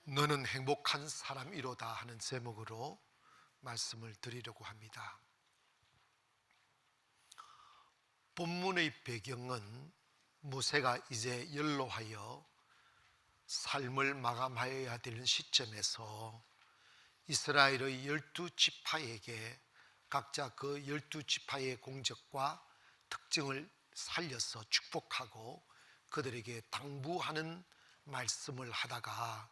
너는 행복한 사람이로다 하는 제목으로 말씀을 드리려고 합니다. 본문의 배경은 모세가 이제 연로하여 삶을 마감하여야 되는 시점에서 이스라엘의 12지파에게 각자 그 12지파의 공적과 특징을 살려서 축복하고 그들에게 당부하는 말씀을 하다가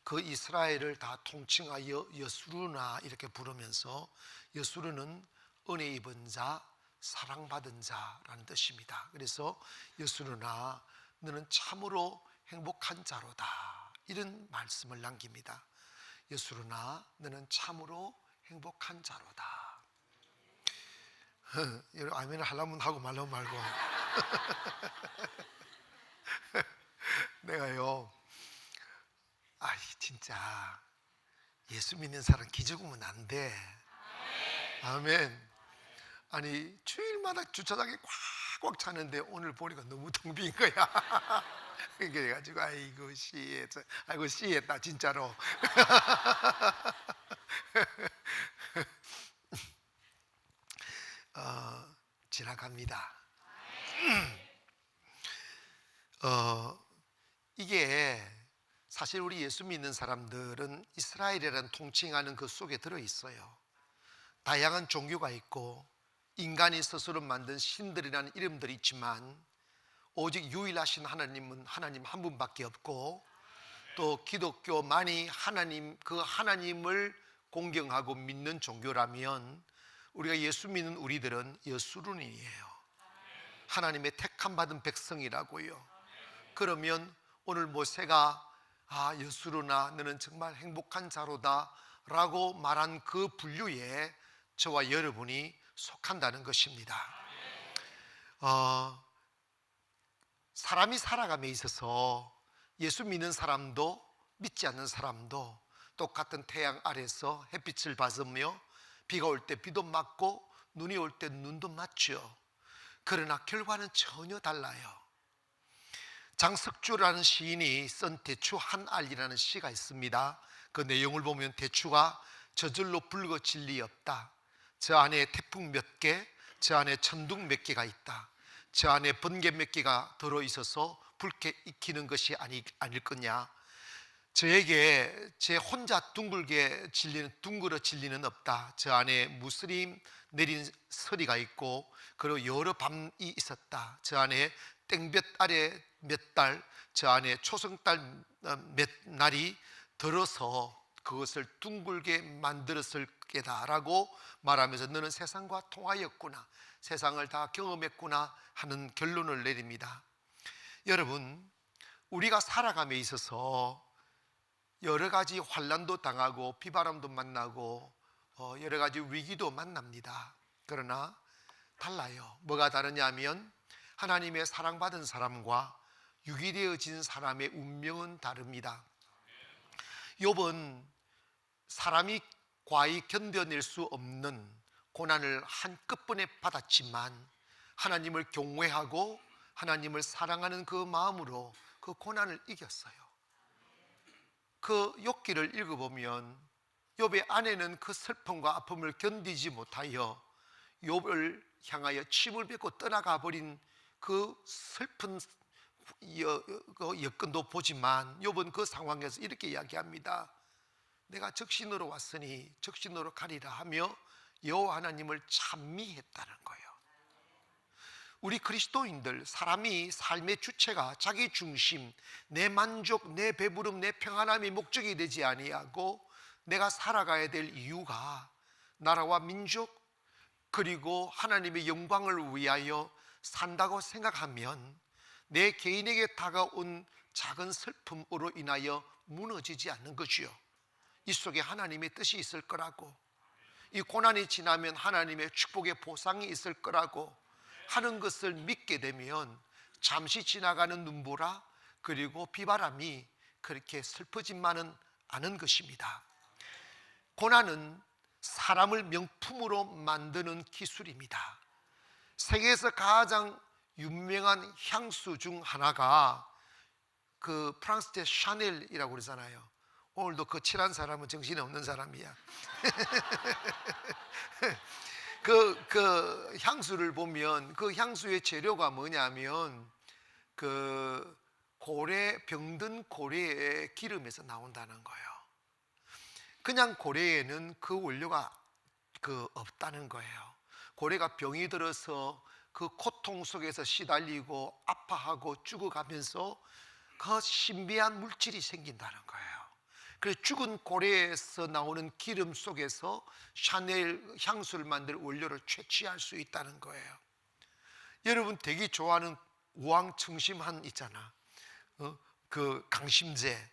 그 이스라엘을 다 통칭하여 여수르나 이렇게 부르면서, 여수르는 은혜 입은 자, 사랑받은 자라는 뜻입니다. 그래서 여수르나 너는 참으로 행복한 자로다, 이런 말씀을 남깁니다. 여수르나 너는 참으로 행복한 자로다. 여러분 아멘을 하려면 하고 말려면 말고 내가요, 진짜 예수 믿는 사람 기죽으면 안 돼. 아멘. 아니 주일마다 주차장에 꽉꽉 차는데 오늘 보니까 너무 텅 빈 거야. 그래가지고 아이고 씨했다 진짜로. 지나갑니다. 이게 사실 우리 예수 믿는 사람들은 이스라엘이라는 통칭하는 그 속에 들어있어요. 다양한 종교가 있고 인간이 스스로 만든 신들이라는 이름들이 있지만 오직 유일하신 하나님은 하나님 한 분밖에 없고, 또 기독교만이 그 하나님을 공경하고 믿는 종교라면 우리가 예수 믿는 우리들은 여수run이에요. 하나님의 택함 받은 백성이라고요. 그러면 오늘 모세가 여수르나 너는 정말 행복한 자로다 라고 말한 그 분류에 저와 여러분이 속한다는 것입니다. 사람이 살아감에 있어서 예수 믿는 사람도 믿지 않는 사람도 똑같은 태양 아래서 햇빛을 받으며 비가 올 때 비도 맞고 눈이 올 때 눈도 맞죠. 그러나 결과는 전혀 달라요. 장석주라는 시인이 쓴 대추 한 알이라는 시가 있습니다. 그 내용을 보면 대추가 저절로 붉어질 리 없다. 저 안에 태풍 몇 개, 저 안에 천둥 몇 개가 있다. 저 안에 번개 몇 개가 들어있어서 붉게 익히는 것이 아닐 거냐. 저에게 제 혼자 둥그러 진리는 없다. 저 안에 무스림 내린 서리가 있고 그리고 여러 밤이 있었다. 저 안에 땡볕 아래 몇 달, 저 안에 초승달 몇 날이 들어서 그것을 둥글게 만들었을 게다라고 말하면서 너는 세상과 통하였구나, 세상을 다 경험했구나 하는 결론을 내립니다. 여러분, 우리가 살아감에 있어서 여러 가지 환난도 당하고 비바람도 만나고 여러 가지 위기도 만납니다. 그러나 달라요. 뭐가 다르냐면 하나님의 사랑받은 사람과 유기되어진 사람의 운명은 다릅니다. 욥은 사람이 과히 견뎌낼 수 없는 고난을 한꺼번에 받았지만 하나님을 경외하고 하나님을 사랑하는 그 마음으로 그 고난을 이겼어요. 그 욥기를 읽어보면 욥의 아내는 그 슬픔과 아픔을 견디지 못하여 욥을 향하여 침을 뱉고 떠나가 버린 그 슬픈 여건도 보지만 욥은 그 상황에서 이렇게 이야기합니다. 내가 적신으로 왔으니 적신으로 가리라 하며 여호와 하나님을 찬미했다는 거예요. 우리 그리스도인들, 사람이 삶의 주체가 자기 중심, 내 만족, 내 배부름, 내 평안함이 목적이 되지 아니하고 내가 살아가야 될 이유가 나라와 민족 그리고 하나님의 영광을 위하여 산다고 생각하면 내 개인에게 다가온 작은 슬픔으로 인하여 무너지지 않는 것이요, 이 속에 하나님의 뜻이 있을 거라고, 이 고난이 지나면 하나님의 축복의 보상이 있을 거라고 하는 것을 믿게 되면 잠시 지나가는 눈보라 그리고 비바람이 그렇게 슬퍼지만은 않은 것입니다. 고난은 사람을 명품으로 만드는 기술입니다. 세계에서 가장 유명한 향수 중 하나가 그 프랑스의 샤넬이라고 그러잖아요. 오늘도 그 칠한 사람은 정신이 없는 사람이야. 그 향수를 보면 그 향수의 재료가 뭐냐면 그 병든 고래의 기름에서 나온다는 거예요. 그냥 고래에는 그 원료가 없다는 거예요. 고래가 병이 들어서 그 고통 속에서 시달리고 아파하고 죽어가면서 그 신비한 물질이 생긴다는 거예요. 그래서 죽은 고래에서 나오는 기름 속에서 샤넬 향수를 만들 원료를 채취할 수 있다는 거예요. 여러분 되게 좋아하는 우황청심한 있잖아. 그 강심제.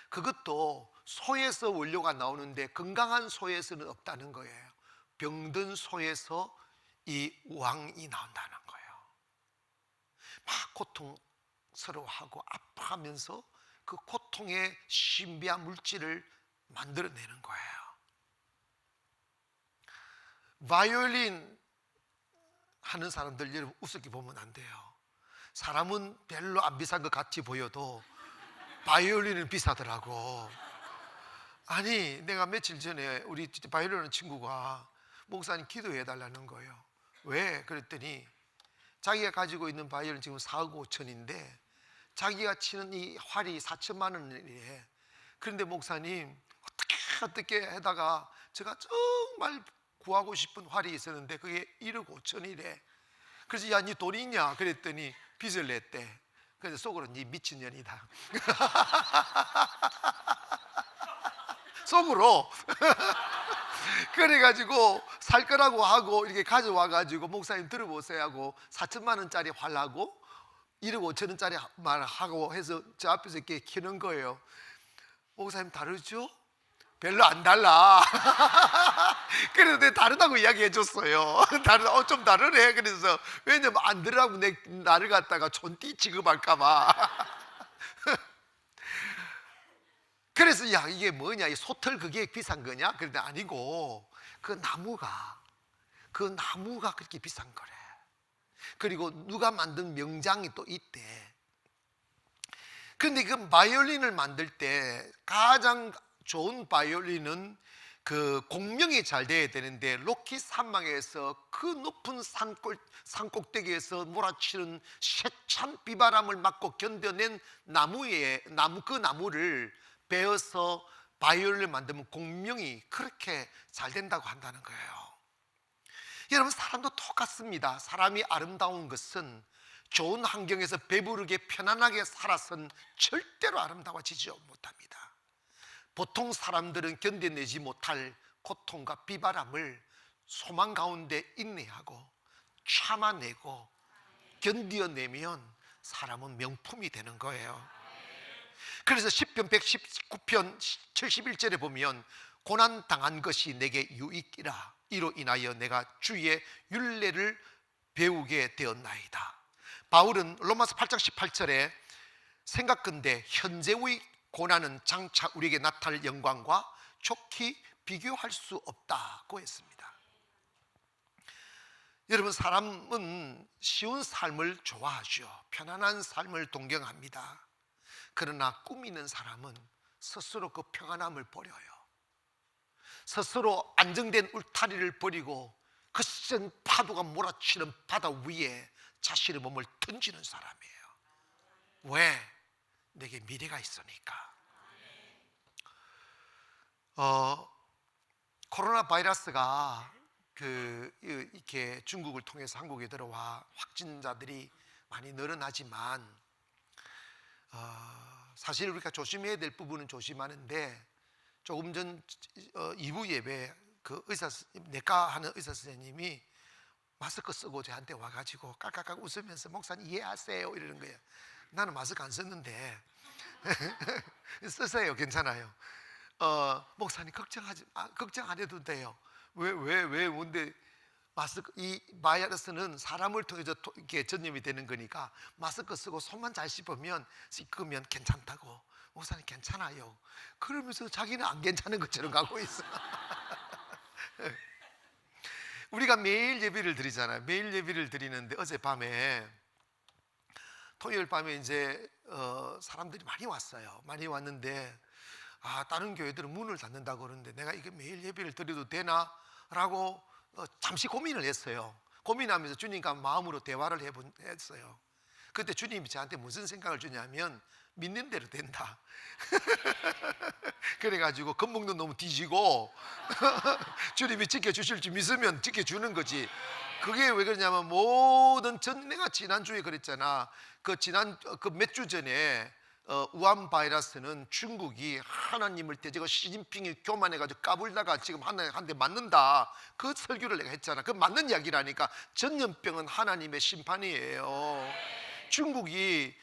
그것도 소에서 원료가 나오는데 건강한 소에서는 없다는 거예요. 병든 소에서 이 우황이 나온다는 거예요. 막 고통스러워하고 아파하면서 그 고통의 신비한 물질을 만들어내는 거예요. 바이올린 하는 사람들 여러분 우습게 보면 안 돼요. 사람은 별로 안 비싼 것 같이 보여도 바이올린은 비싸더라고. 아니 내가 며칠 전에 우리 바이올린 하는 친구가 목사님 기도해 달라는 거예요. 왜? 그랬더니 자기가 가지고 있는 바이올린 지금 4억 5천인데 자기가 치는 이 활이 4천만 원이래. 그런데 목사님 어떻게 하다가 제가 정말 구하고 싶은 활이 있었는데 그게 1억 5천이래. 그래서 야, 니 돈이 있냐? 그랬더니 빚을 냈대. 그래서 속으로 니 미친년이다. 속으로. 그래가지고 살 거라고 하고 이렇게 가져와가지고 목사님 들어보세요 하고 4천만 원짜리 활하고 1억 5천 원짜리 말 하고 해서 저 앞에서 이렇게 키는 거예요. 목사님 다르죠? 별로 안 달라. 그래서 내가 다르다고 이야기해 줬어요. 좀 다르네. 그래서 왜냐면 안 들으라고 나를 갖다가 촌띠 취급할까봐. 그래서 야 이게 뭐냐, 이 소털 그게 비싼 거냐? 그런데 아니고 그 나무가 그렇게 비싼 거래. 그리고 누가 만든 명장이 또 있대. 그런데 그 바이올린을 만들 때 가장 좋은 바이올린은 그 공명이 잘 돼야 되는데 로키 산막에서 그 높은 산 꼭대기에서 몰아치는 세찬 비바람을 맞고 견뎌낸 그 나무를 베어서 바이올린을 만들면 공명이 그렇게 잘 된다고 한다는 거예요. 여러분 사람도 똑같습니다. 사람이 아름다운 것은 좋은 환경에서 배부르게 편안하게 살아서는 절대로 아름다워지지 못합니다. 보통 사람들은 견뎌내지 못할 고통과 비바람을 소망 가운데 인내하고 참아내고 견뎌내면 사람은 명품이 되는 거예요. 그래서 시편 119편 71절에 보면 고난당한 것이 내게 유익이라 이로 인하여 내가 주의 율례를 배우게 되었나이다. 바울은 로마서 8장 18절에 생각건대 현재의 고난은 장차 우리에게 나타날 영광과 좋게 비교할 수 없다고 했습니다. 여러분 사람은 쉬운 삶을 좋아하죠. 편안한 삶을 동경합니다. 그러나 꾸미는 사람은 스스로 그 평안함을 버려요. 스스로 안정된 울타리를 버리고 그 센 파도가 몰아치는 바다 위에 자신의 몸을 던지는 사람이에요. 왜? 내게 미래가 있으니까. 코로나 바이러스가 이렇게 중국을 통해서 한국에 들어와 확진자들이 많이 늘어나지만 사실 우리가 조심해야 될 부분은 조심하는데 조금 전 2부 예배 그 내과 하는 의사 선생님이 마스크 쓰고 저한테 와가지고 깔깔깔 웃으면서 목사님 이해하세요 이러는 거예요. 나는 마스크 안 썼는데 쓰세요. 괜찮아요. 목사님 걱정 안 해도 돼요. 왜 뭔데? 마스크 이 바이러스는 사람을 통해서 이렇게 전염이 되는 거니까 마스크 쓰고 손만 잘 씹으면 괜찮다고. 목사님 괜찮아요. 그러면서 자기는 안 괜찮은 것처럼 가고 있어. 우리가 매일 예배를 드리잖아요. 매일 예배를 드리는데 어젯밤에 토요일 밤에 이제 사람들이 많이 왔어요. 많이 왔는데 다른 교회들은 문을 닫는다고 그러는데 내가 이게 매일 예배를 드려도 되나? 라고 잠시 고민을 했어요. 고민하면서 주님과 마음으로 대화를 했어요. 그때 주님이 저한테 무슨 생각을 주냐면 믿는 대로 된다. 그래가지고 겁먹는 놈은 뒤지고 주님이 지켜주실 줄 믿으면 지켜주는 거지. 그게 왜 그러냐면 내가 지난주에 그랬잖아. 그 몇 주 전에 우한 바이러스는 중국이 하나님을 대적하고 시진핑이 교만해가지고 까불다가 지금 한 대 맞는다. 그 설교를 내가 했잖아. 그 맞는 이야기라니까. 전염병은 하나님의 심판이에요. 중국이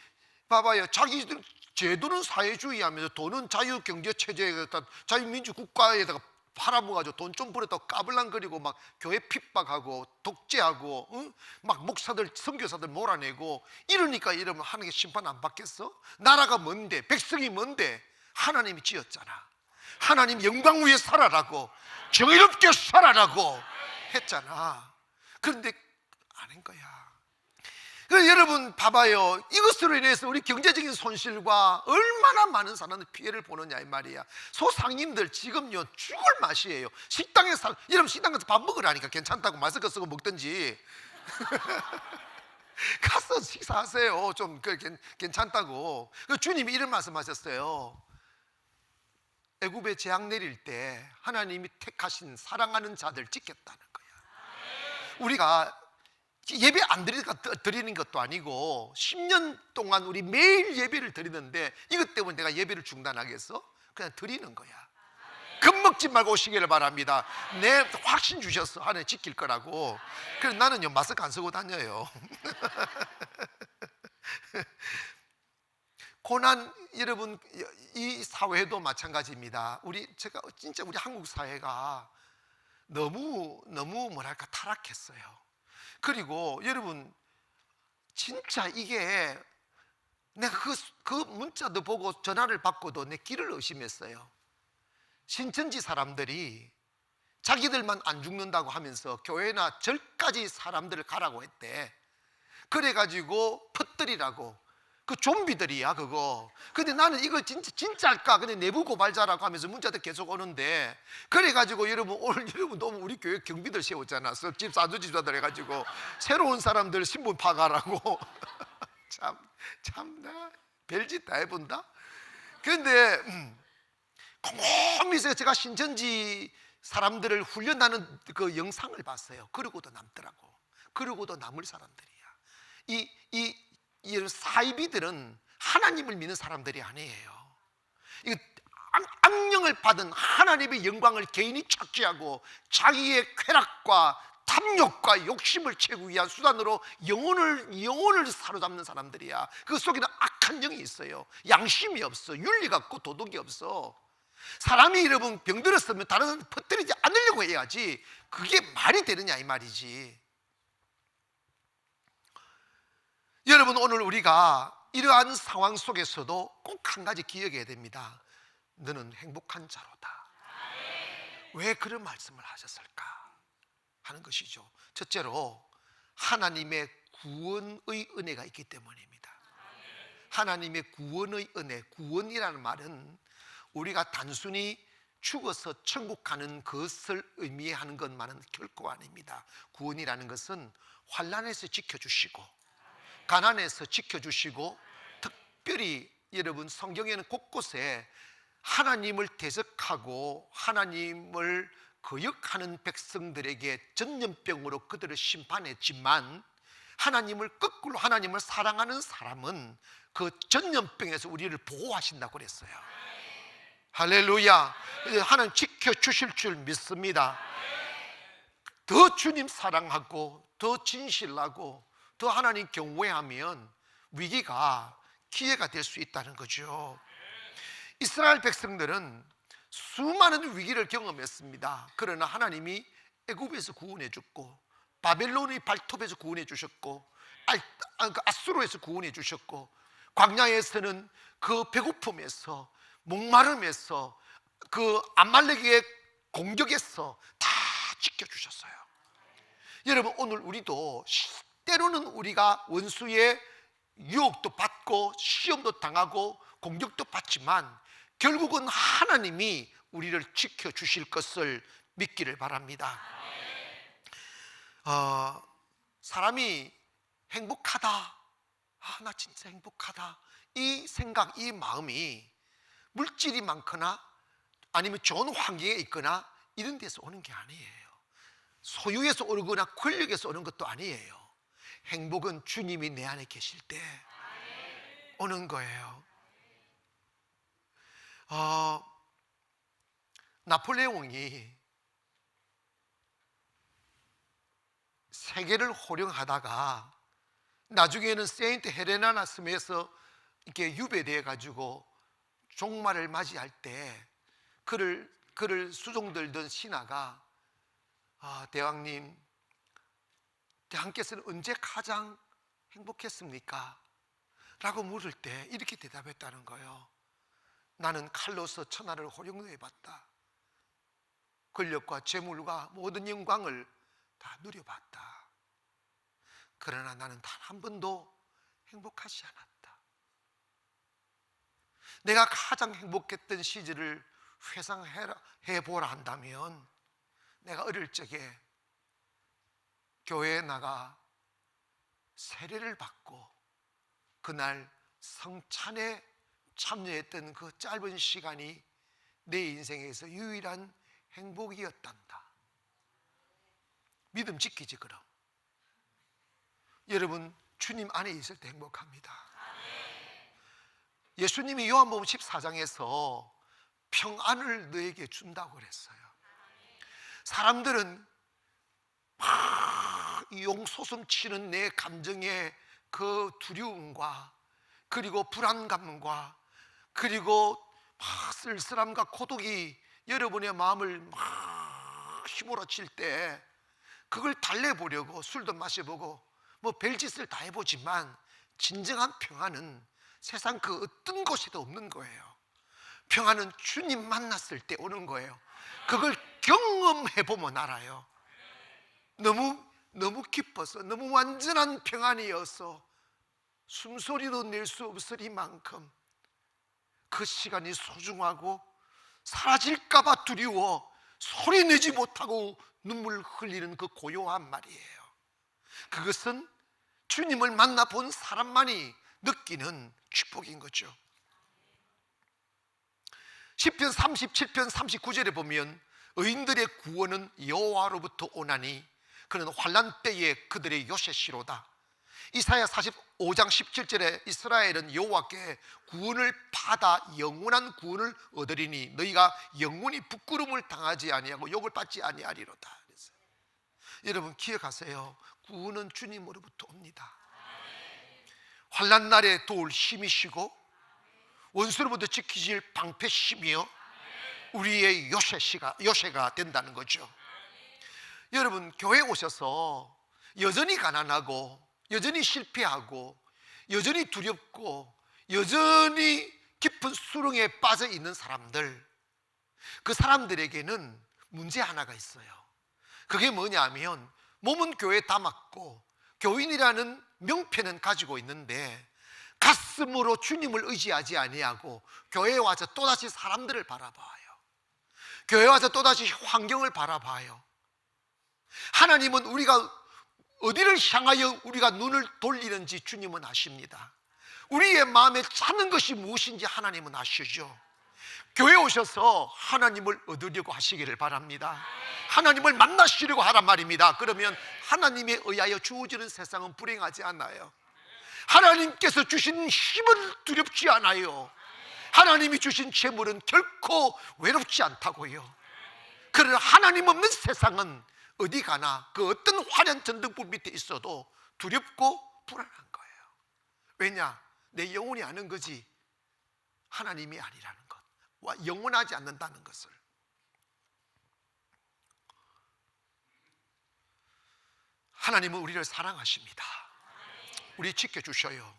봐봐요. 자기들 제도는 사회주의 하면서 돈은 자유경제체제에다 자유민주 국가에다가 팔아먹어가지고 돈 좀 벌었다고 까불랑거리고 막 교회 핍박하고 독재하고 막 목사들 선교사들 몰아내고 이러니까 이러면 하나님께 심판 안 받겠어? 나라가 뭔데? 백성이 뭔데? 하나님이 지었잖아. 하나님 영광 위에 살아라고, 정의롭게 살아라고 했잖아. 그런데 아닌 거야. 그래서 여러분 봐봐요. 이것으로 인해서 우리 경제적인 손실과 얼마나 많은 사람들 피해를 보느냐 이 말이야. 소상인들 지금요 죽을 맛이에요. 식당에서 여러분 식당 가서 밥 먹으라니까. 괜찮다고 마스크 쓰고 먹든지 가서 식사하세요. 좀 괜찮다고. 주님이 이런 말씀하셨어요. 애굽에 재앙 내릴 때 하나님이 택하신 사랑하는 자들 지켰다는 거야. 우리가 예배 안 드리는 것도 아니고 10년 동안 우리 매일 예배를 드리는데 이것 때문에 내가 예배를 중단하겠어? 그냥 드리는 거야. 겁먹지 말고 오시기를 바랍니다. 내 확신 주셨어. 하나님 지킬 거라고. 그래서 나는요 마스크 안 쓰고 다녀요. 고난, 여러분 이 사회도 마찬가지입니다. 제가 진짜 우리 한국 사회가 너무 뭐랄까 타락했어요. 그리고 여러분 진짜 이게 내가 그 문자도 보고 전화를 받고도 내 길을 의심했어요. 신천지 사람들이 자기들만 안 죽는다고 하면서 교회나 절까지 사람들을 가라고 했대. 그래가지고 퍼뜨리라고. 그 좀비들이야 그거. 근데 나는 이거 진짜일까? 근데 내부 고발자라고 하면서 문자도 계속 오는데, 그래가지고 여러분 오늘 여러분 너무 우리 교회 경비들 세웠잖아. 집 사주집사들 해가지고 새로운 사람들 신분 파가라고. 참나 별짓 다 해본다. 그런데 곰곰이서 제가 신천지 사람들을 훈련하는 그 영상을 봤어요. 그러고도 남더라고. 그러고도 남을 사람들이야. 이 사이비들은 하나님을 믿는 사람들이 아니에요. 이거 악령을 받은 하나님의 영광을 개인이 착취하고 자기의 쾌락과 탐욕과 욕심을 채우기 위한 수단으로 영혼을 사로잡는 사람들이야. 그 속에는 악한 영이 있어요. 양심이 없어. 윤리가 없고 도덕이 없어. 사람이 여러분 병들었으면 다른 사람 퍼뜨리지 않으려고 해야지. 그게 말이 되느냐 이 말이지. 여러분 오늘 우리가 이러한 상황 속에서도 꼭 한 가지 기억해야 됩니다. 너는 행복한 자로다. 왜 그런 말씀을 하셨을까 하는 것이죠. 첫째로 하나님의 구원의 은혜가 있기 때문입니다. 하나님의 구원의 은혜. 구원이라는 말은 우리가 단순히 죽어서 천국 가는 것을 의미하는 것만은 결코 아닙니다. 구원이라는 것은 환난에서 지켜주시고 가난에서 지켜주시고, 특별히 여러분 성경에는 곳곳에 하나님을 대적하고 하나님을 거역하는 백성들에게 전염병으로 그들을 심판했지만, 하나님을 거꾸로 하나님을 사랑하는 사람은 그 전염병에서 우리를 보호하신다고 그랬어요. 할렐루야. 하나님 지켜주실 줄 믿습니다. 더 주님 사랑하고 더 진실하고 더 하나님 경외하면 위기가 기회가 될 수 있다는 거죠. 이스라엘 백성들은 수많은 위기를 경험했습니다. 그러나 하나님이 애굽에서 구원해 줬고, 바벨론의 발톱에서 구원해 주셨고, 아수르에서 구원해 주셨고, 광야에서는 그 배고픔에서, 목마름에서, 그 아말렉의 공격에서 다 지켜주셨어요. 여러분 오늘 우리도 때로는 우리가 원수의 유혹도 받고 시험도 당하고 공격도 받지만, 결국은 하나님이 우리를 지켜주실 것을 믿기를 바랍니다. 사람이 행복하다, 나 진짜 행복하다, 이 생각, 이 마음이 물질이 많거나 아니면 좋은 환경에 있거나 이런 데서 오는 게 아니에요. 소유에서 오거나 권력에서 오는 것도 아니에요. 행복은 주님이 내 안에 계실 때 오는 거예요. 나폴레옹이 세계를 호령하다가 나중에는 세인트 헬레나 섬에서 이렇게 유배되어 가지고 종말을 맞이할 때 그를 수종들던 신하가 대왕님, 대왕께서는 언제 가장 행복했습니까? 라고 물을 때 이렇게 대답했다는 거예요. 나는 칼로서 천하를 호령해봤다. 권력과 재물과 모든 영광을 다 누려봤다. 그러나 나는 단 한 번도 행복하지 않았다. 내가 가장 행복했던 시절을 회상해보라 한다면 내가 어릴 적에 교회에 나가 세례를 받고 그날 성찬에 참여했던 그 짧은 시간이 내 인생에서 유일한 행복이었단다. 믿음 지키지 그럼. 여러분, 주님 안에 있을 때 행복합니다. 예수님이 요한복음 14장에서 평안을 너에게 준다고 그랬어요. 사람들은 막 용솟음치는 내 감정의 그 두려움과 그리고 불안감과 그리고 막 쓸쓸함과 고독이 여러분의 마음을 막 휘몰아칠 때 그걸 달래보려고 술도 마셔보고 뭐 별짓을 다 해보지만 진정한 평안은 세상 그 어떤 곳에도 없는 거예요. 평안은 주님 만났을 때 오는 거예요. 그걸 경험해보면 알아요. 너무 기뻐서, 너무 완전한 평안이어서 숨소리도 낼 수 없으리만큼 그 시간이 소중하고 사라질까봐 두려워 소리 내지 못하고 눈물 흘리는 그 고요한 말이에요. 그것은 주님을 만나본 사람만이 느끼는 축복인 거죠. 시편 37편 39절에 보면 의인들의 구원은 여호와로부터 오나니 그는 환난 때에 그들의 요새시로다. 이사야 45장 17절에 이스라엘은 여호와께 구원을 받아 영원한 구원을 얻으리니 너희가 영원히 부끄러움을 당하지 아니하고 욕을 받지 아니하리로다. 그래서 여러분 기억하세요. 구원은 주님으로부터 옵니다. 환난 날에 도울 힘이시고 원수로부터 지키실 방패시며 우리의 요새가 된다는 거죠. 여러분 교회에 오셔서 여전히 가난하고 여전히 실패하고 여전히 두렵고 여전히 깊은 수렁에 빠져 있는 사람들, 그 사람들에게는 문제 하나가 있어요. 그게 뭐냐면 몸은 교회에 담았고 교인이라는 명패는 가지고 있는데 가슴으로 주님을 의지하지 아니하고 교회에 와서 또다시 사람들을 바라봐요. 교회에 와서 또다시 환경을 바라봐요. 하나님은 우리가 어디를 향하여 우리가 눈을 돌리는지 주님은 아십니다. 우리의 마음에 차는 것이 무엇인지 하나님은 아시죠. 교회에 오셔서 하나님을 얻으려고 하시기를 바랍니다. 하나님을 만나시려고 하란 말입니다. 그러면 하나님에 의하여 주어지는 세상은 불행하지 않아요. 하나님께서 주신 힘은 두렵지 않아요. 하나님이 주신 재물은 결코 외롭지 않다고요. 그러나 하나님 없는 세상은 어디 가나 그 어떤 화려한 전등불 밑에 있어도 두렵고 불안한 거예요. 왜냐? 내 영혼이 아는 거지 하나님이 아니라는 것, 영원하지 않는다는 것을. 하나님은 우리를 사랑하십니다. 우리 지켜주셔요.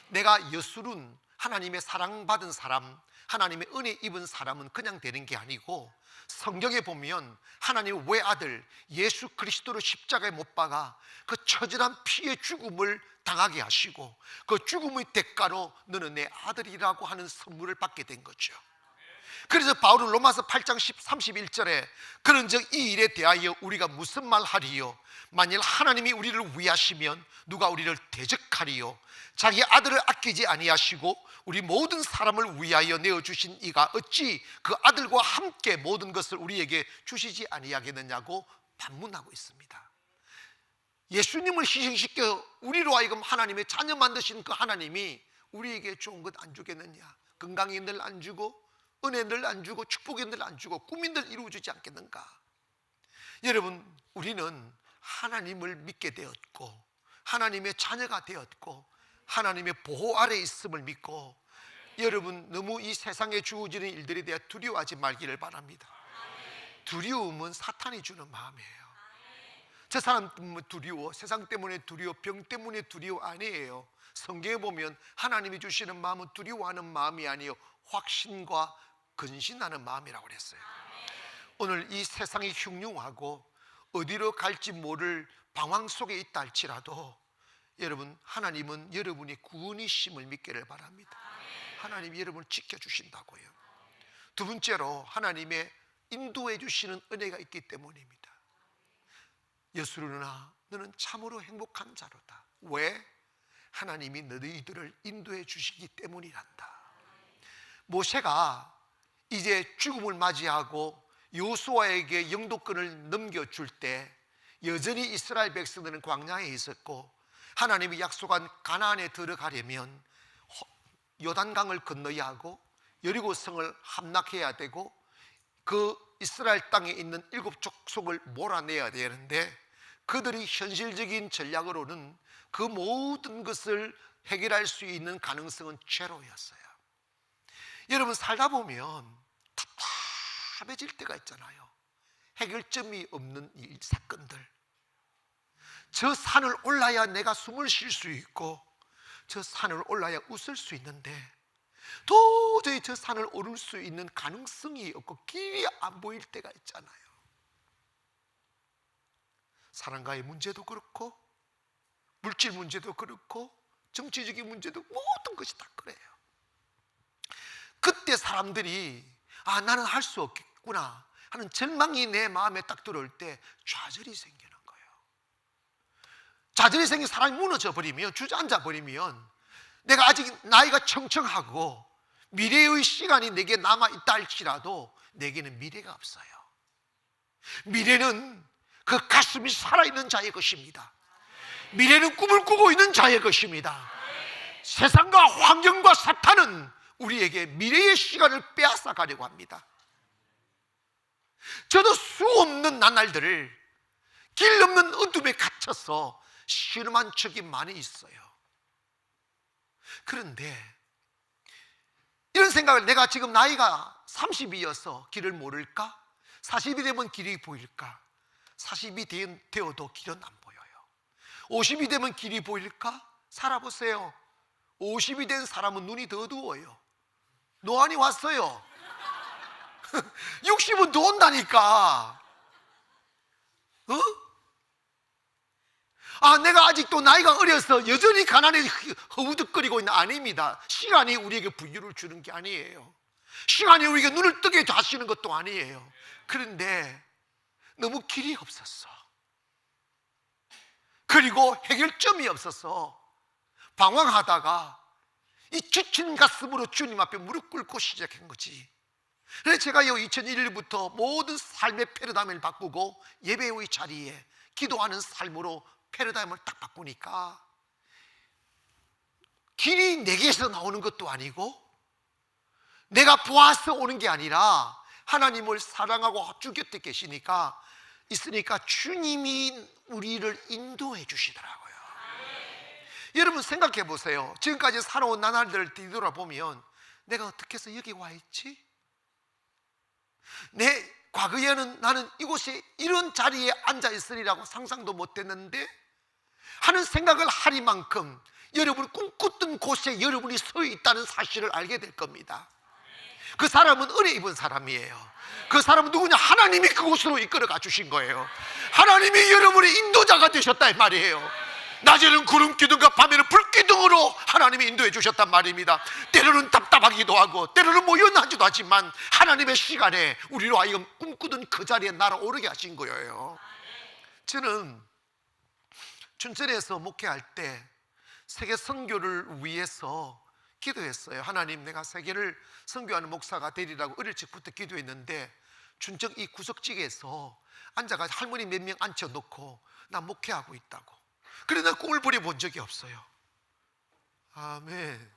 내가 여술은 하나님의 사랑받은 사람, 하나님의 은혜 입은 사람은 그냥 되는 게 아니고 성경에 보면 하나님의 외아들 예수 그리스도를 십자가에 못 박아 그 처절한 피의 죽음을 당하게 하시고 그 죽음의 대가로 너는 내 아들이라고 하는 선물을 받게 된 거죠. 그래서 바울은 로마서 8장 31절에 그런즉 이 일에 대하여 우리가 무슨 말 하리요? 만일 하나님이 우리를 위하시면 누가 우리를 대적하리요? 자기 아들을 아끼지 아니하시고 우리 모든 사람을 위하여 내어주신 이가 어찌 그 아들과 함께 모든 것을 우리에게 주시지 아니하겠느냐고 반문하고 있습니다. 예수님을 희생시켜 우리로 하여금 하나님의 자녀 만드신 그 하나님이 우리에게 좋은 것 안 주겠느냐? 건강이 늘 안 주고 은혜 늘 안 주고 축복이 늘 안 주고 꿈이 늘 이루어지지 않겠는가? 여러분, 우리는 하나님을 믿게 되었고 하나님의 자녀가 되었고 하나님의 보호 아래 있음을 믿고 여러분, 너무 이 세상에 주어지는 일들에 대해 두려워하지 말기를 바랍니다. 두려움은 사탄이 주는 마음이에요. 저 사람 때문에 두려워, 세상 때문에 두려워, 병 때문에 두려워 아니에요. 성경에 보면 하나님이 주시는 마음은 두려워하는 마음이 아니에요, 확신과 근신하는 마음이라고 그랬어요. 오늘 이 세상이 흉흉하고 어디로 갈지 모를 방황 속에 있다 할지라도 여러분, 하나님은 여러분이 구원이심을 믿기를 바랍니다. 하나님이 여러분을 지켜주신다고요. 두 번째로 하나님의 인도해 주시는 은혜가 있기 때문입니다. 여수루 누나, 너는 참으로 행복한 자로다. 왜? 하나님이 너희들을 인도해 주시기 때문이란다. 모세가 이제 죽음을 맞이하고 여호수아에게 영도권을 넘겨줄 때 여전히 이스라엘 백성들은 광야에 있었고 하나님이 약속한 가나안에 들어가려면 요단강을 건너야 하고 여리고성을 함락해야 되고 그 이스라엘 땅에 있는 7 족속을 몰아내야 되는데 그들이 현실적인 전략으로는 그 모든 것을 해결할 수 있는 가능성은 제로였어요. 여러분, 살다 보면 답답해질 때가 있잖아요. 해결점이 없는 이 사건들. 저 산을 올라야 내가 숨을 쉴 수 있고 저 산을 올라야 웃을 수 있는데 도저히 저 산을 오를 수 있는 가능성이 없고 길이 안 보일 때가 있잖아요. 사랑과의 문제도 그렇고 물질 문제도 그렇고 정치적인 문제도 모든 것이 다 그래요. 그때 사람들이 나는 할 수 없겠구나 하는 절망이 내 마음에 딱 들어올 때 좌절이 생기는 거예요. 좌절이 생긴 사람이 무너져 버리면, 주저앉아 버리면 내가 아직 나이가 청청하고 미래의 시간이 내게 남아있다 할지라도 내게는 미래가 없어요. 미래는 그 가슴이 살아있는 자의 것입니다. 미래는 꿈을 꾸고 있는 자의 것입니다. 세상과 환경과 사탄은 우리에게 미래의 시간을 빼앗아 가려고 합니다. 저도 수 없는 나날들을 길 없는 어둠에 갇혀서 실험한 적이 많이 있어요. 그런데 이런 생각을, 내가 지금 나이가 30이어서 길을 모를까? 40이 되면 길이 보일까? 40이 되어도 길은 안 보여요. 50이 되면 길이 보일까? 살아보세요. 50이 된 사람은 눈이 더 어두워요. 노안이 왔어요. 60은 더 온다니까. 내가 아직도 나이가 어려서 여전히 가난에 허우적거리고 있는, 아닙니다. 시간이 우리에게 부유를 주는 게 아니에요. 시간이 우리에게 눈을 뜨게 하시는 것도 아니에요. 그런데 너무 길이 없었어. 그리고 해결점이 없어서 방황하다가 이 지친 가슴으로 주님 앞에 무릎 꿇고 시작한 거지. 그래서 제가 2001년부터 모든 삶의 패러다임을 바꾸고 예배의 자리에 기도하는 삶으로 패러다임을 딱 바꾸니까 길이 내게서 나오는 것도 아니고 내가 보아서 오는 게 아니라 하나님을 사랑하고 주 곁에 계시니까 있으니까 주님이 우리를 인도해 주시더라고요. 여러분 생각해 보세요. 지금까지 살아온 나날들을 뒤돌아보면 내가 어떻게 해서 여기 와 있지? 내 과거에는 나는 이곳에 이런 자리에 앉아 있으리라고 상상도 못했는데 하는 생각을 하리만큼 여러분이 꿈꿨던 곳에 여러분이 서 있다는 사실을 알게 될 겁니다. 그 사람은 은혜 입은 사람이에요. 그 사람은 누구냐? 하나님이 그곳으로 이끌어가 주신 거예요. 하나님이 여러분의 인도자가 되셨다 이 말이에요. 낮에는 구름 기둥과 밤에는 불 기둥으로 하나님이 인도해 주셨단 말입니다. 때로는 답답하기도 하고 때로는 모연하지도 하지만 하나님의 시간에 우리로 하여금 꿈꾸던 그 자리에 날아오르게 하신 거예요. 저는 춘천에서 목회할 때 세계 선교를 위해서 기도했어요. 하나님, 내가 세계를 선교하는 목사가 되리라고 어릴 적부터 기도했는데 춘천 이 구석지기에서 앉아가지고 할머니 몇 명 앉혀놓고 나 목회하고 있다고. 그래 나 꿈을 버려본 적이 없어요. 아멘.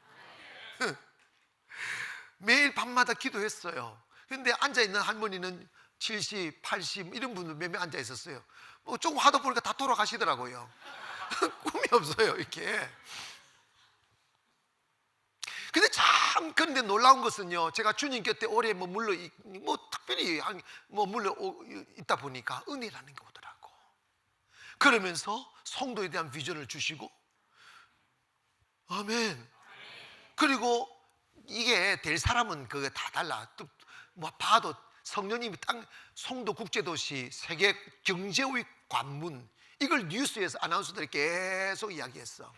매일 밤마다 기도했어요. 근데 앉아있는 할머니는 70, 80 이런 분들 몇 명 앉아 있었어요. 뭐 조금 하다 보니까 다 돌아가시더라고요. 꿈이 없어요 이렇게. 근데 참 그런데 놀라운 것은요, 제가 주님 곁에 오래 특별히 물러 있다 보니까 은혜라는 게 오더라고. 그러면서 성도에 대한 비전을 주시고, 아멘. 그리고 이게 될 사람은 그게 다 달라. 또 뭐 봐도 성령님이 송도 국제도시 세계 경제의 관문, 이걸 뉴스에서 아나운서들이 계속 이야기했어.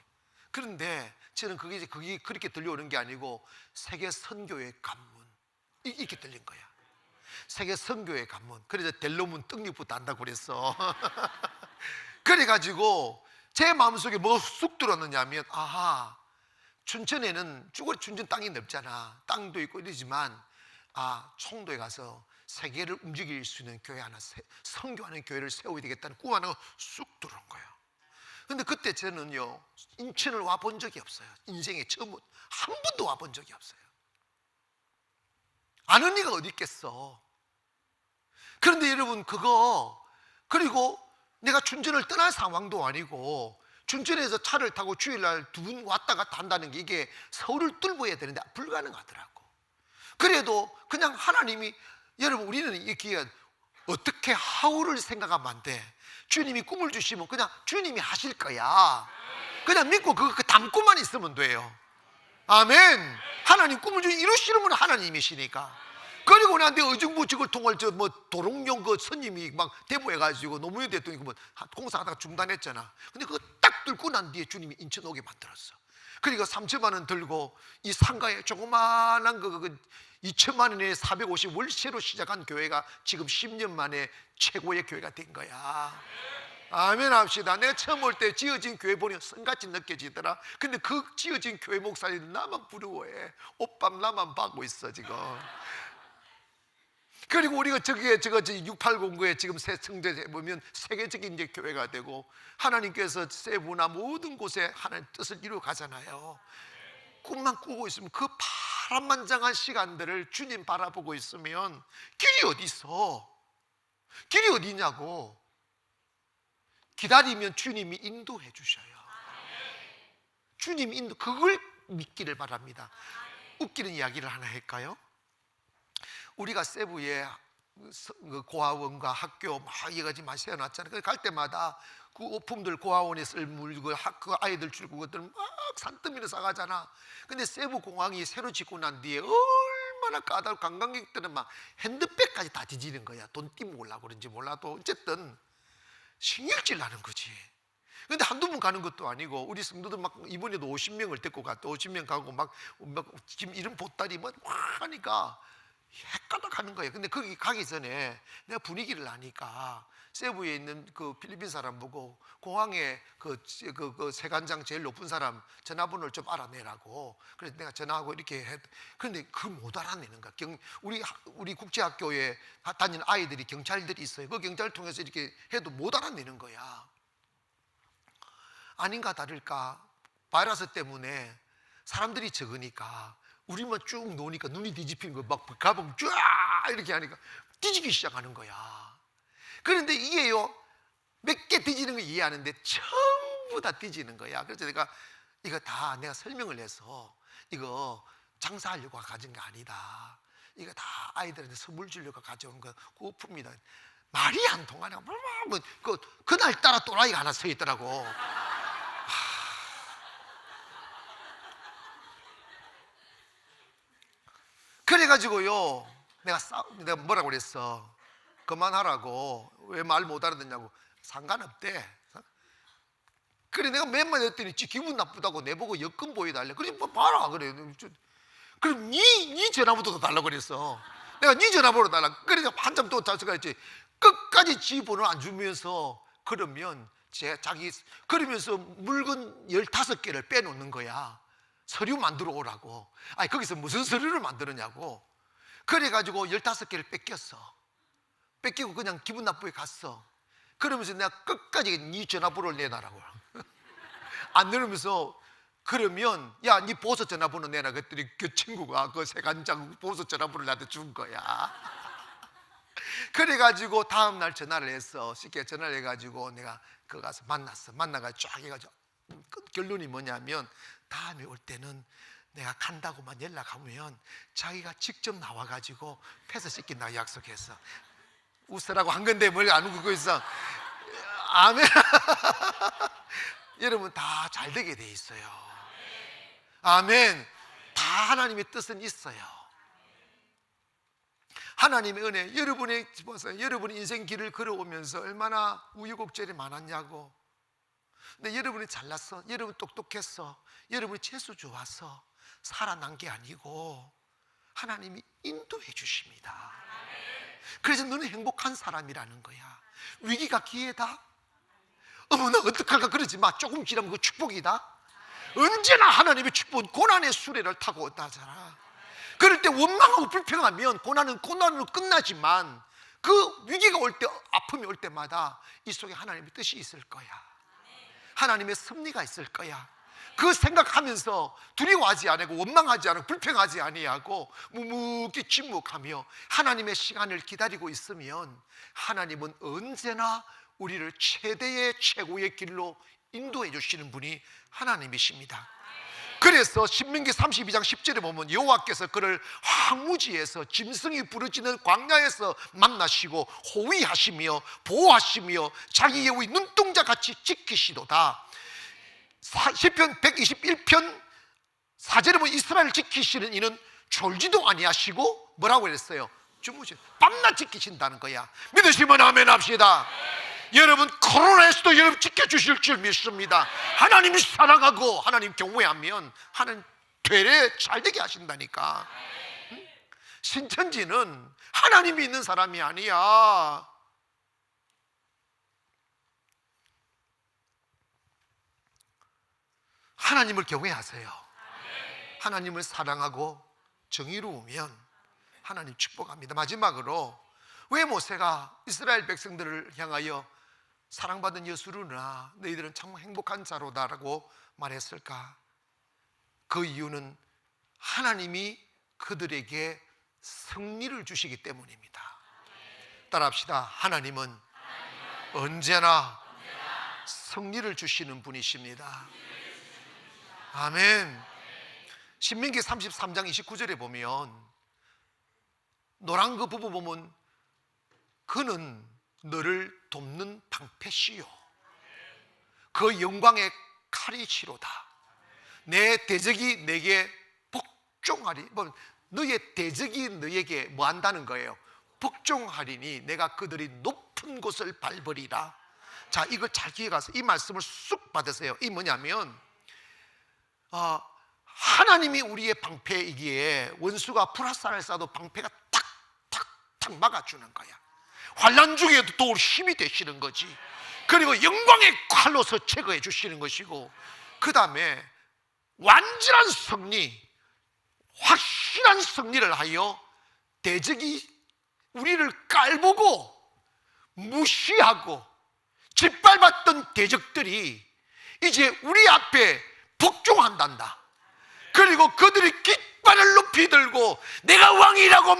그런데 저는 그게 그렇게 들려오는 게 아니고 세계 선교의 관문, 이렇게 들린 거야. 세계 선교의 관문. 그래서 델로문 떡잎부터 한다고 그랬어. 그래가지고 제 마음속에 뭐가 쑥 들었느냐면, 아하, 춘천에는 춘천 땅이 넓잖아. 땅도 있고 이러지만 송도에 가서 세계를 움직일 수 있는 교회 하나, 선교하는 교회를 세워야 되겠다는 꿈 하나가 쑥 들어온 거예요. 근데 그때 저는요, 인천을 와본 적이 없어요. 인생에 처음 한 번도 와본 적이 없어요. 아는 이가 어디 있겠어. 그런데 여러분, 그리고 내가 춘천을 떠날 상황도 아니고, 춘천에서 차를 타고 주일날 2분 왔다 갔다 한다는 게 이게 서울을 뚫어야 되는데 불가능하더라고. 그래도 그냥 하나님이, 여러분 우리는 이렇게 어떻게 하울을 생각하면 안 돼. 주님이 꿈을 주시면 그냥 주님이 하실 거야. 그냥 믿고 그거 담고만 있으면 돼요. 아멘. 하나님 꿈을 이루시는 분은 하나님이시니까. 그리고 나한테 의정부직을 통할 도롱뇽 스님이 막 대모해가지고 노무현 대통령이 공사하다가 중단했잖아. 근데 그거 딱 뚫고 난 뒤에 주님이 인천 오게 만들었어. 그러니까 3천만 원 들고 이 상가에 조그마한 2천만 원에 450 월세로 시작한 교회가 지금 10년 만에 최고의 교회가 된 거야. 아멘 합시다. 내가 처음 올 때 지어진 교회 보니 성같이 느껴지더라. 근데 그 지어진 교회 목사님 나만 부러워해. 옷밤 나만 받고 있어 지금. 그리고 우리가 저거 680구에 지금 새 성전에 보면 세계적인 이제 교회가 되고, 하나님께서 세부나 모든 곳에 하나님 뜻을 이루어 가잖아요. 꿈만 꾸고 있으면 그 파란만장한 시간들을 주님 바라보고 있으면 길이 어디 있어? 길이 어디냐고. 기다리면 주님이 인도해 주셔요. 주님 인도, 그걸 믿기를 바랍니다. 웃기는 이야기를 하나 할까요? 우리가 세부에 고아원과 학교 막 이거지 막 세워놨잖아요. 갈 때마다 그 오품들 고아원에 쓸 물건, 그 아이들 줄 것들 막 산더미로 싸가잖아. 근데 세부 공항이 새로 짓고 난 뒤에 얼마나 까다롭고 관광객들은 막 핸드백까지 다 뒤지는 거야. 돈 띠먹으려고 그런지 몰라도 어쨌든 신경질 나는 거지. 근데 한두 번 가는 것도 아니고, 우리 성도들 막 이번에도 50명을 데리고 갔다. 50명 가고 막 지금 이런 보따리 막 하니까 헷가닥 하는 거예요. 근데 거기 가기 전에 내가 분위기를 아니까 세부에 있는 그 필리핀 사람 보고 공항에 그 세관장 제일 높은 사람 전화번호를 좀 알아내라고. 그래서 내가 전화하고 이렇게 그런데 그걸 못 알아내는 거야. 우리 국제학교에 다니는 아이들이 경찰들이 있어요. 그 경찰을 통해서 이렇게 해도 못 알아내는 거야. 아닌가 다를까 바이러스 때문에 사람들이 적으니까 우리만 쭉 노니까 눈이 뒤집히는 거, 막 가방 쫙 이렇게 하니까 뒤지기 시작하는 거야. 그런데 이게요, 몇 개 뒤지는 거 이해하는데 전부 다 뒤지는 거야. 그래서 내가 이거 다 내가 설명을 해서 이거 장사하려고 가진 게 아니다. 이거 다 아이들한테 선물 주려고 가져온 거 고품이다. 말이 안 통하냐. 그날따라 또라이가 하나 서 있더라고. 그래가지고요, 내가 뭐라고 그랬어? 그만하라고. 왜 말 못 알아듣냐고. 상관없대. 그래 내가 몇 마디 했더니 지 기분 나쁘다고 내보고 여권 보여달래. 그래 뭐 봐라 그래. 그럼 네 전화번호도 달라고 그랬어. 내가 네 전화번호 달라. 그러니까 한참 또 다시 가야지. 끝까지 지 번호 안 주면서 그러면 그러면서 물건 15개를 빼놓는 거야. 서류 만들어 오라고. 아니 거기서 무슨 서류를 만들었냐고. 그래가지고 15개를 뺏겼어. 뺏기고 그냥 기분 나쁘게 갔어. 그러면서 내가 끝까지 네 전화번호를 내놔라고. 안 내놓으면서 그러면 야 네 보소 전화번호 내놔. 그랬더니 그 친구가 그 세간장 보소 전화번호를 나한테 준 거야. 그래가지고 다음날 전화를 했어. 쉽게 전화를 해가지고 내가 그 가서 만나가지고 쫙 해가지고 결론이 뭐냐면 다음에 올 때는 내가 간다고만 연락하면 자기가 직접 나와가지고 폐서 시킨다고 약속했어. 웃으라고 한 건데 뭘 안 웃고 있어. 아멘. 여러분 다 잘 되게 돼 있어요. 아멘. 다 하나님의 뜻은 있어요. 하나님의 은혜, 여러분이 인생 길을 걸어오면서 얼마나 우여곡절이 많았냐고. 근데 여러분이 잘났어, 여러분 똑똑했어, 여러분이 재수 좋았어 살아난 게 아니고 하나님이 인도해 주십니다. 그래서 너는 행복한 사람이라는 거야. 위기가 기회다. 어머나 어떡할까 그러지 마. 조금 지나면 그 축복이다. 언제나 하나님의 축복은 고난의 수레를 타고 온다잖아. 그럴 때 원망하고 불평하면 고난으로 끝나지만 그 위기가 올 때, 아픔이 올 때마다 이 속에 하나님의 뜻이 있을 거야. 하나님의 섭리가 있을 거야. 그 생각하면서 두려워하지 않고 원망하지 않고 불평하지 아니하고 묵묵히 침묵하며 하나님의 시간을 기다리고 있으면 하나님은 언제나 우리를 최고의 길로 인도해 주시는 분이 하나님이십니다. 그래서 신명기 32장 10절에 보면 여호와께서 그를 황무지에서 짐승이 부르짖는 광야에서 만나시고 호위하시며 보호하시며 자기 예우의 눈동자같이 지키시도다. 시편 121편 4절에 보면 이스라엘을 지키시는 이는 졸지도 아니하시고 뭐라고 그랬어요? 밤낮 지키신다는 거야. 믿으시면 아멘 합시다. 여러분 코로나에서도 여러분 지켜주실 줄 믿습니다. 하나님이 사랑하고 하나님 경외하면 하나님 되레 잘되게 하신다니까. 신천지는 하나님이 있는 사람이 아니야. 하나님을 경외하세요. 하나님을 사랑하고 정의로우면 하나님 축복합니다. 마지막으로 왜 모세가 이스라엘 백성들을 향하여 사랑받은 여수르나 너희들은 참 행복한 자로다라고 말했을까? 그 이유는 하나님이 그들에게 승리를 주시기 때문입니다. 따라합시다. 하나님은 언제나 승리를 주시는 분이십니다. 아멘. 신명기 33장 29절에 보면 노란 그 부부 보면 그는 너를 돕는 방패시요 그 영광의 칼이시로다. 내 대적이 내게 복종하리. 너의 대적이 너에게 뭐 한다는 거예요? 복종하리니 내가 그들이 높은 곳을 밟으리라. 자, 이걸 잘 기억하세요. 이 말씀을 쑥 받으세요. 이 뭐냐면 하나님이 우리의 방패이기에 원수가 불화살을 쏴도 방패가 탁탁탁 막아주는 거야. 환난 중에도 또 힘이 되시는 거지. 그리고 영광의 칼로서 제거해 주시는 것이고, 그 다음에 완전한 승리, 확실한 승리를 하여 대적이 우리를 깔보고 무시하고 짓밟았던 대적들이 이제 우리 앞에 복종한단다. 그리고 그들이 깃발을 높이 들고 내가 왕이라고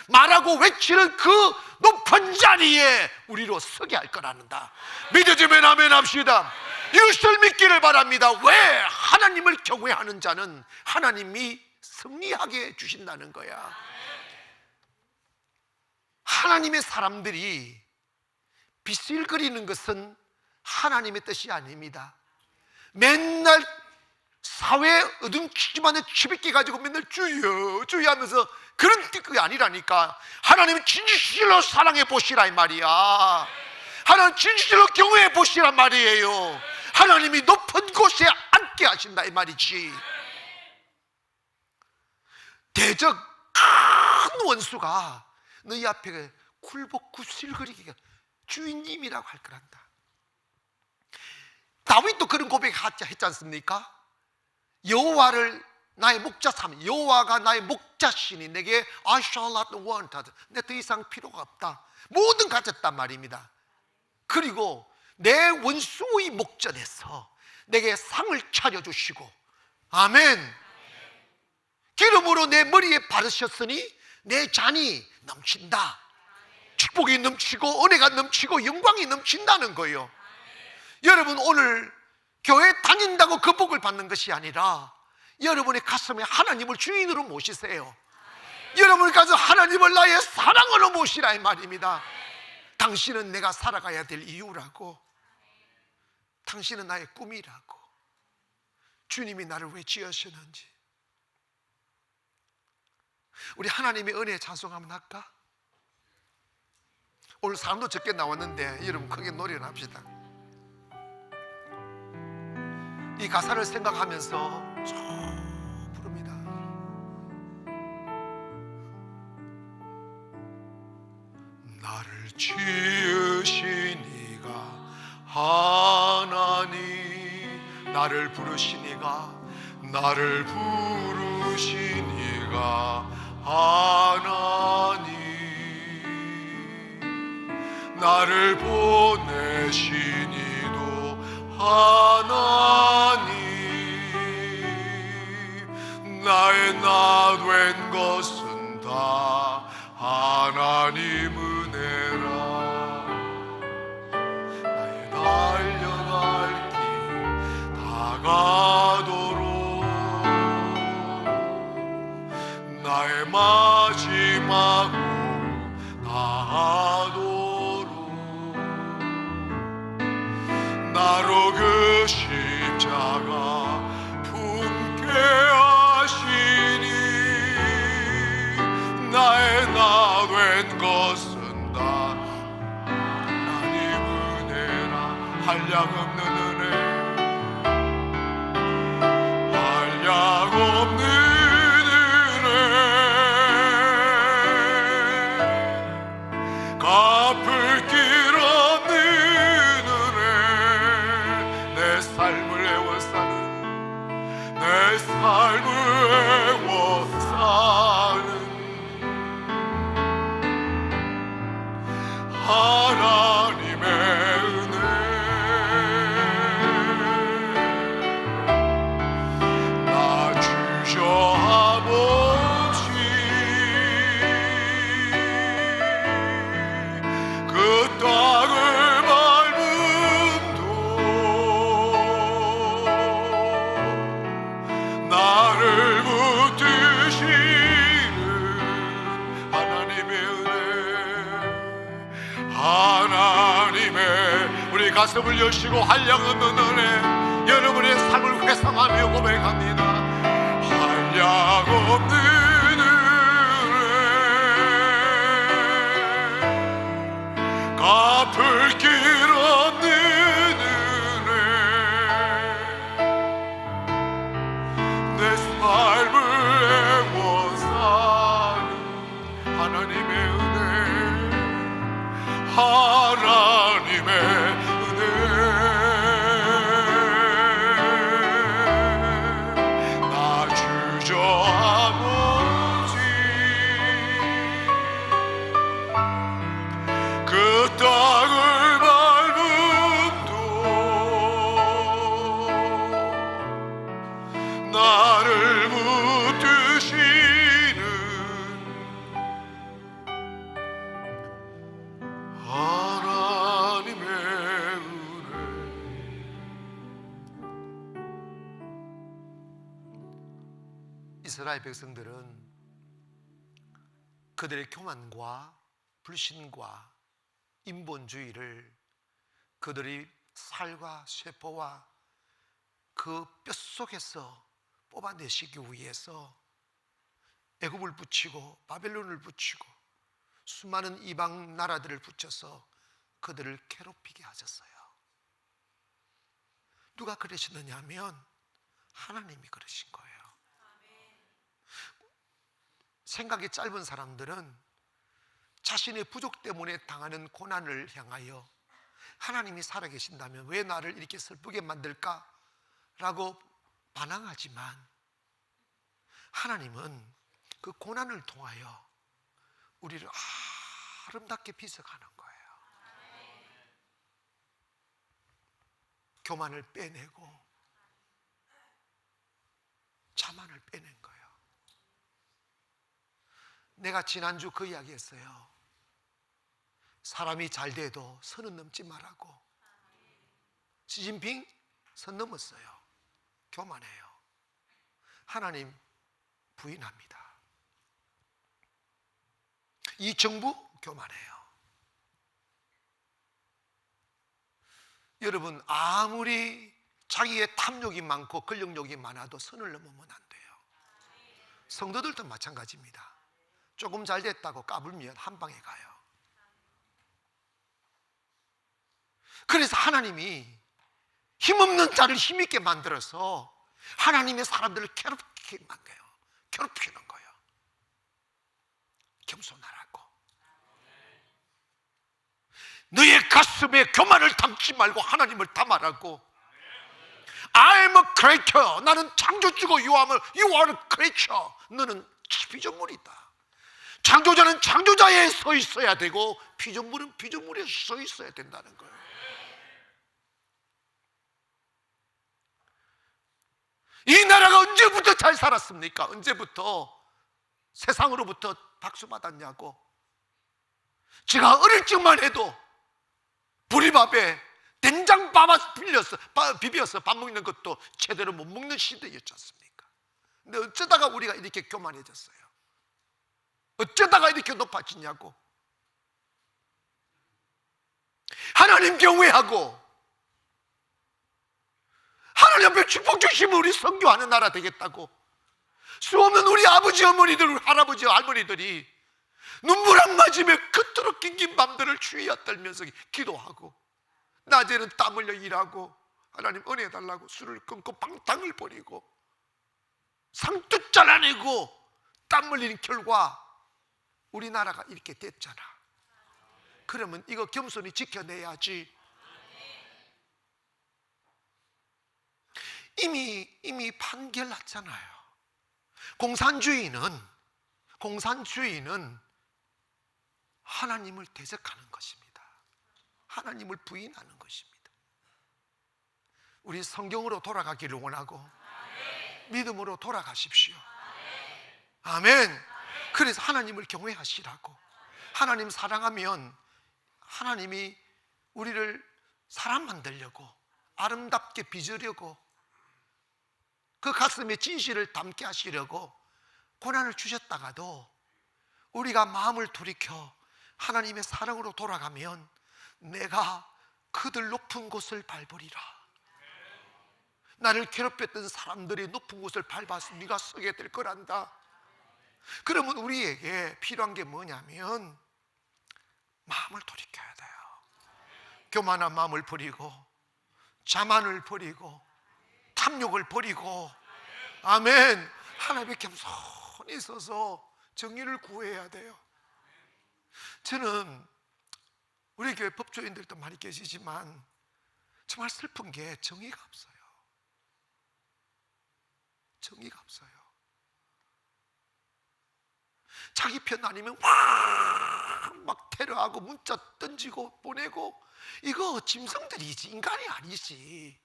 말하고 외치는 그 높은 자리에 우리로 서게 할 거라는다. 믿어지면 아멘 합시다. 이것을 믿기를 바랍니다. 왜? 하나님을 경외하는 자는 하나님이 승리하게 해주신다는 거야. 하나님의 사람들이 비실거리는 것은 하나님의 뜻이 아닙니다. 맨날 사회에 어둠치기만한 치빗기 가지고 맨날 주여 주여 하면서 그런 뜻이 아니라니까. 하나님은 진실로 사랑해 보시라 이 말이야. 하나님 진실로 경외해 보시란 말이에요. 하나님이 높은 곳에 앉게 하신다 이 말이지. 대적 큰 원수가 너희 앞에 굴복구실거리기가 주인님이라고 할 거란다. 다윗도 그런 고백했지 않습니까? 여호와를 나의 목자 삼, 여호와가 나의 목자시니 내게 I shall not want, 내 더 이상 필요가 없다, 모든 가졌단 말입니다. 그리고 내 원수의 목전에서 내게 상을 차려주시고, 아멘. 기름으로 내 머리에 바르셨으니 내 잔이 넘친다. 축복이 넘치고 은혜가 넘치고 영광이 넘친다는 거예요. 여러분, 오늘 교회 다닌다고 그 복을 받는 것이 아니라 여러분의 가슴에 하나님을 주인으로 모시세요. 여러분이 가서 하나님을 나의 사랑으로 모시라 이 말입니다. 당신은 내가 살아가야 될 이유라고, 당신은 나의 꿈이라고, 주님이 나를 왜 지으셨는지. 우리 하나님의 은혜에 찬송 한번 할까? 오늘 사람도 적게 나왔는데 여러분 크게 노래를 합시다. 이 가사를 생각하면서 쭉 부릅니다. 나를 지으신 이가 하나님, 나를 부르신 이가, 나를 부르신 이가 하나님, 나를 보내신 이도 하나님, 나의 나 된 것은 다 하나님 은혜라. 나의 달려갈 길 다가도록, 나의 마지막 다하도록, 나로 그 십자가 품게 하시니, 나의 나 된 것은 다 하나님 은혜라. 한량없는 은혜, 한량없는 갚을 길 없는 은혜, 내 삶을 애워싸는, 내 삶을 애워싸는 하나님의 은혜. 나 주저함 없이 그 땅을 밟음도 나를 붙드시는 하나님의 은혜, 하나님의, 우리 가슴을 여시고 한량없는 은혜, 여러분의 삶을 회상하며 고백합니다. 한량없는 갚을 길 없는 은혜, 내 삶을 애워싸는 하나님의 은혜, 하나님의 은혜. 나 주저함 없이 그 땅을 밟음도 나를 붙드시는 하나님의 은혜. 이스라엘 백성들은 그들의 교만과 불신과 인본주의를 그들의 살과 세포와 그 뼛속에서 뽑아내시기 위해서 애굽을 붙이고 바벨론을 붙이고 수많은 이방 나라들을 붙여서 그들을 괴롭히게 하셨어요. 누가 그러시느냐 하면 하나님이 그러신 거예요. 생각이 짧은 사람들은 자신의 부족 때문에 당하는 고난을 향하여 하나님이 살아계신다면 왜 나를 이렇게 슬프게 만들까? 라고 반항하지만 하나님은 그 고난을 통하여 우리를 아름답게 빚어가는 거예요. 교만을 빼내고 자만을 빼낸 거예요. 내가 지난주 그 이야기 했어요. 사람이 잘 돼도 선은 넘지 말라고. 시진핑 선 넘었어요. 교만해요. 하나님 부인합니다. 이 정부 교만해요. 여러분, 아무리 자기의 탐욕이 많고 권력욕이 많아도 선을 넘으면 안 돼요. 성도들도 마찬가지입니다. 조금 잘 됐다고 까불면 한 방에 가요. 그래서 하나님이 힘없는 자를 힘있게 만들어서 하나님의 사람들을 괴롭게 만들어요. 괴롭히는 거예요. 겸손하라고. 너의 가슴에 교만을 담지 말고 하나님을 담아라고. I'm a creator. 나는 창조주고 you are a creature. 너는 피조물이다. 창조자는 창조자에 서 있어야 되고 피조물은 피조물에 서 있어야 된다는 거예요. 이 나라가 언제부터 잘 살았습니까? 언제부터 세상으로부터 박수 받았냐고. 제가 어릴 적만 해도 보리밥에 된장밥 비벼서 밥 먹는 것도 제대로 못 먹는 시대였지 않습니까? 근데 어쩌다가 우리가 이렇게 교만해졌어요? 어쩌다가 이렇게 높아지냐고. 하나님 경외하고 하나님 앞에 축복 주시면 우리 선교하는 나라 되겠다고. 수 없는 우리 아버지 어머니들, 우리 할아버지 할머니들이 눈물 안 맞으며 그토록 긴긴 밤들을 추위에 떨면서 기도하고 낮에는 땀 흘려 일하고 하나님 은혜 달라고 술을 끊고 방탕을 버리고 상투 잘라내고 땀 흘리는 결과 우리나라가 이렇게 됐잖아. 그러면 이거 겸손히 지켜내야지. 이미 판결났잖아요. 공산주의는 하나님을 대적하는 것입니다. 하나님을 부인하는 것입니다. 우리 성경으로 돌아가기를 원하고 믿음으로 돌아가십시오. 아멘. 그래서 하나님을 경외하시라고. 하나님 사랑하면 하나님이 우리를 사람 만들려고 아름답게 빚으려고 그 가슴에 진실을 담게 하시려고 고난을 주셨다가도 우리가 마음을 돌이켜 하나님의 사랑으로 돌아가면 내가 그들 높은 곳을 밟으리라. 나를 괴롭혔던 사람들이 높은 곳을 밟아서 네가 서게 될 거란다. 그러면 우리에게 필요한 게 뭐냐면 마음을 돌이켜야 돼요. 교만한 마음을 버리고 자만을 버리고 탐욕을 버리고 아멘. 하나님의 겸손히 있어서 정의를 구해야 돼요. 저는 우리 교회 법조인들도 많이 계시지만 정말 슬픈 게 정의가 없어요. 정의가 없어요. 자기 편 아니면 막 테러하고 문자 던지고 보내고 이거 짐승들이지 인간이 아니지.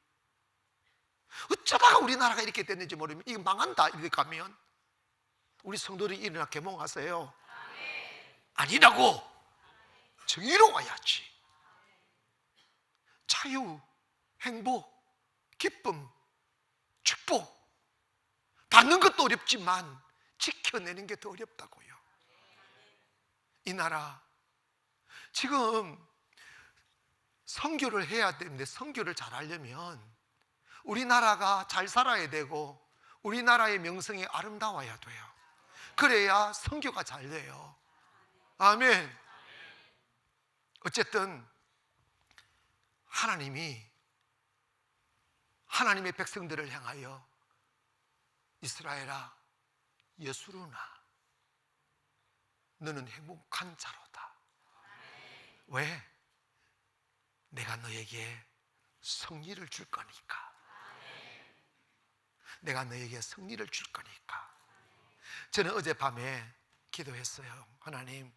어쩌다가 우리나라가 이렇게 됐는지 모르면 이거 망한다 이렇게 가면 우리 성도들이 일어나 계몽하세요. 아니라고. 정의로 와야지. 자유, 행복, 기쁨, 축복 받는 것도 어렵지만 지켜내는 게 더 어렵다고요. 이 나라 지금 선교를 해야 되는데 선교를 잘 하려면 우리나라가 잘 살아야 되고 우리나라의 명성이 아름다워야 돼요. 그래야 선교가 잘 돼요. 아멘. 하나님의 백성들을 향하여 이스라엘아, 예수루나 너는 행복한 자로다. 왜? 내가 너에게 승리를 줄 거니까. 내가 너에게 승리를 줄 거니까. 저는 어젯밤에 기도했어요. 하나님,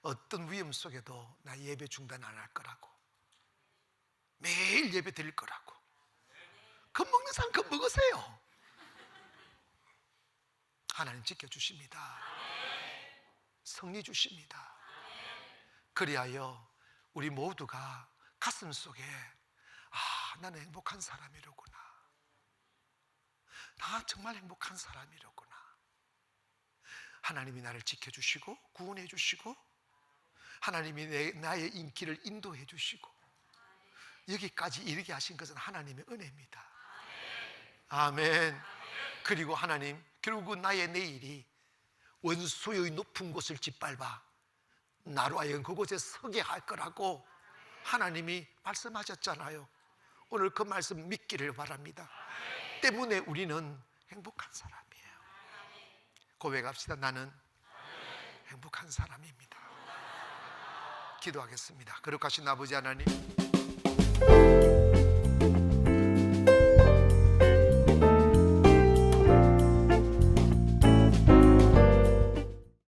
어떤 위험 속에도 나 예배 중단 안 할 거라고. 매일 예배 드릴 거라고. 겁먹는 사람 겁먹으세요. 하나님 지켜주십니다. 승리 주십니다. 그리하여 우리 모두가 가슴 속에 나는 행복한 사람이로구나. 나 정말 행복한 사람이로구나. 하나님이 나를 지켜주시고 구원해 주시고 하나님이 나의 인기를 인도해 주시고 여기까지 이르게 하신 것은 하나님의 은혜입니다. 아멘. 그리고 하나님, 결국 나의 내일이 원수의 높은 곳을 짓밟아 나로 하여금 그곳에 서게 할 거라고 하나님이 말씀하셨잖아요. 오늘 그 말씀 믿기를 바랍니다. 때문에 우리는 행복한 사람이에요. 고백합시다. 나는 행복한 사람입니다. 기도하겠습니다. 거룩하신 아버지 하나님,